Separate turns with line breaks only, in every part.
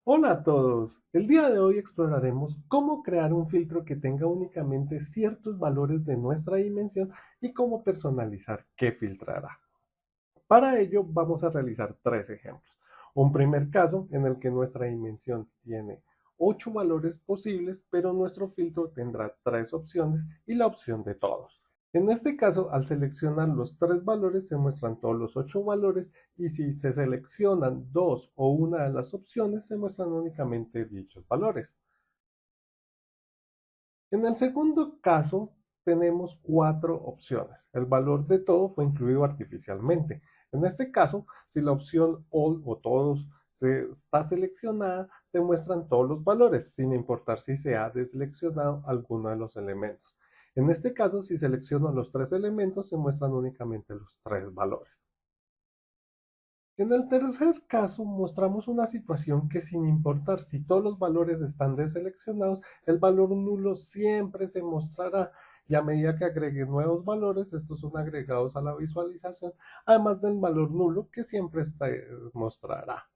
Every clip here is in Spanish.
Hola a todos, el día de hoy exploraremos cómo crear un filtro que tenga únicamente ciertos valores de nuestra dimensión y cómo personalizar qué filtrará. Para ello vamos a realizar tres ejemplos. Un primer caso en el que nuestra dimensión tiene 8 valores posibles, pero nuestro filtro tendrá tres opciones y la opción de todos. En este caso, al seleccionar los tres valores se muestran todos los 8 valores y si se seleccionan dos o una de las opciones se muestran únicamente dichos valores. En el segundo caso tenemos cuatro opciones. El valor de todo fue incluido artificialmente. En este caso, si la opción All o Todos está seleccionada, se muestran todos los valores, sin importar si se ha deseleccionado alguno de los elementos. En este caso, si selecciono los tres elementos, se muestran únicamente los tres valores. En el tercer caso, mostramos una situación que sin importar si todos los valores están deseleccionados, el valor nulo siempre se mostrará y a medida que agregue nuevos valores, estos son agregados a la visualización, además del valor nulo que siempre mostrará.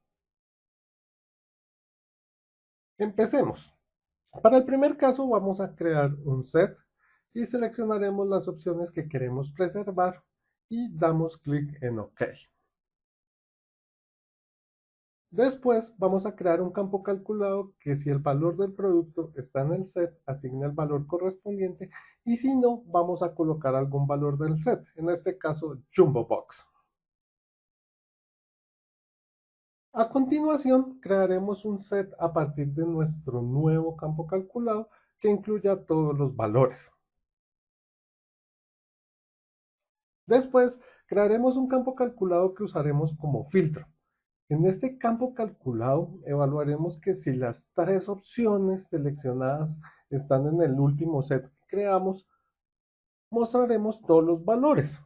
Empecemos. Para el primer caso vamos a crear un set y seleccionaremos las opciones que queremos preservar y damos clic en OK. Después vamos a crear un campo calculado que si el valor del producto está en el set, asigna el valor correspondiente y si no, vamos a colocar algún valor del set, en este caso Jumbo Box. A continuación, crearemos un set a partir de nuestro nuevo campo calculado que incluya todos los valores. Después, crearemos un campo calculado que usaremos como filtro. En este campo calculado evaluaremos que si las tres opciones seleccionadas están en el último set que creamos, mostraremos todos los valores.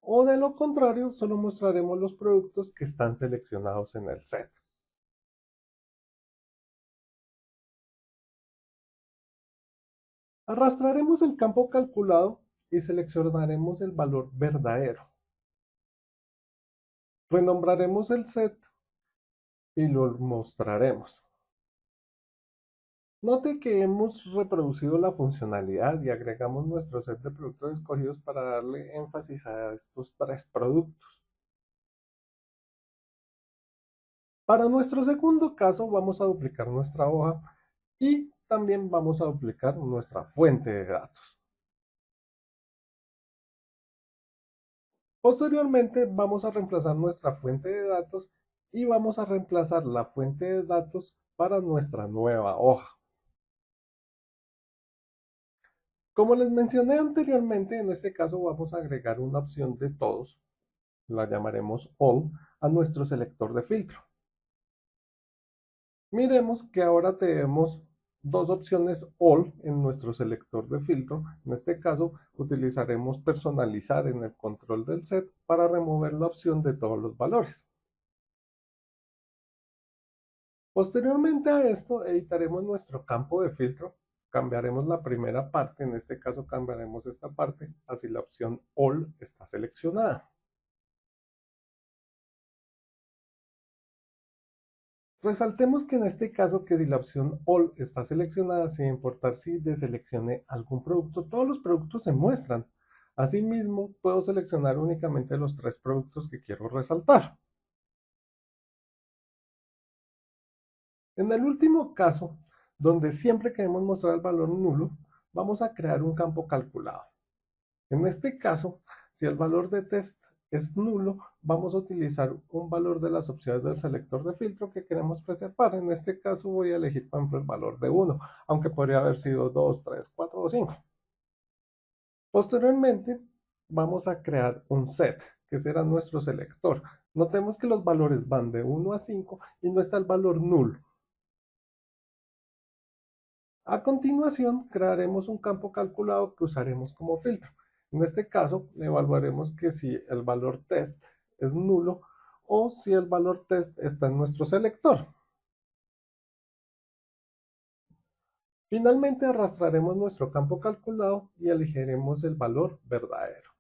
O de lo contrario, solo mostraremos los productos que están seleccionados en el set. Arrastraremos el campo calculado y seleccionaremos el valor verdadero. Renombraremos el set y lo mostraremos. Note que hemos reproducido la funcionalidad y agregamos nuestro set de productos escogidos para darle énfasis a estos tres productos. Para nuestro segundo caso vamos a duplicar nuestra hoja y también vamos a duplicar nuestra fuente de datos. Posteriormente vamos a reemplazar nuestra fuente de datos y vamos a reemplazar la fuente de datos para nuestra nueva hoja. Como les mencioné anteriormente, en este caso vamos a agregar una opción de todos, la llamaremos All, a nuestro selector de filtro. Miremos que ahora tenemos dos opciones All en nuestro selector de filtro. En este caso, utilizaremos personalizar en el control del set para remover la opción de todos los valores. Posteriormente a esto, editaremos nuestro campo de filtro. Cambiaremos la primera parte, en este caso cambiaremos esta parte, así la opción All está seleccionada. Resaltemos que en este caso que si la opción All está seleccionada, sin importar si deseleccione algún producto, todos los productos se muestran. Asimismo, puedo seleccionar únicamente los tres productos que quiero resaltar. En el último caso, donde siempre queremos mostrar el valor nulo, vamos a crear un campo calculado. En este caso, si el valor de test es nulo, vamos a utilizar un valor de las opciones del selector de filtro que queremos preservar. En este caso voy a elegir, por ejemplo, el valor de 1, aunque podría haber sido 2, 3, 4 o 5. Posteriormente, vamos a crear un set, que será nuestro selector. Notemos que los valores van de 1 a 5 y no está el valor nulo. A continuación, crearemos un campo calculado que usaremos como filtro. En este caso, evaluaremos que si el valor test es nulo o si el valor test está en nuestro selector. Finalmente, arrastraremos nuestro campo calculado y elegiremos el valor verdadero.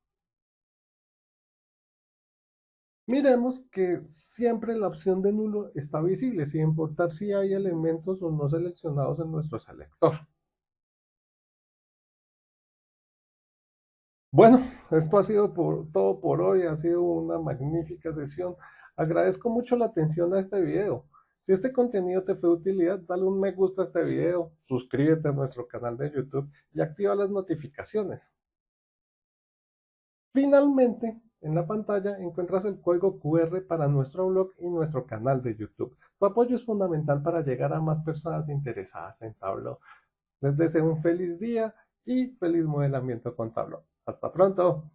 Miremos que siempre la opción de nulo está visible, sin importar si hay elementos o no seleccionados en nuestro selector. Bueno, esto ha sido todo por hoy, ha sido una magnífica sesión. Agradezco mucho la atención a este video. Si este contenido te fue de utilidad, dale un me gusta a este video, suscríbete a nuestro canal de YouTube y activa las notificaciones. Finalmente, en la pantalla encuentras el código QR para nuestro blog y nuestro canal de YouTube. Tu apoyo es fundamental para llegar a más personas interesadas en Tableau. Les deseo un feliz día y feliz modelamiento con Tableau. Hasta pronto.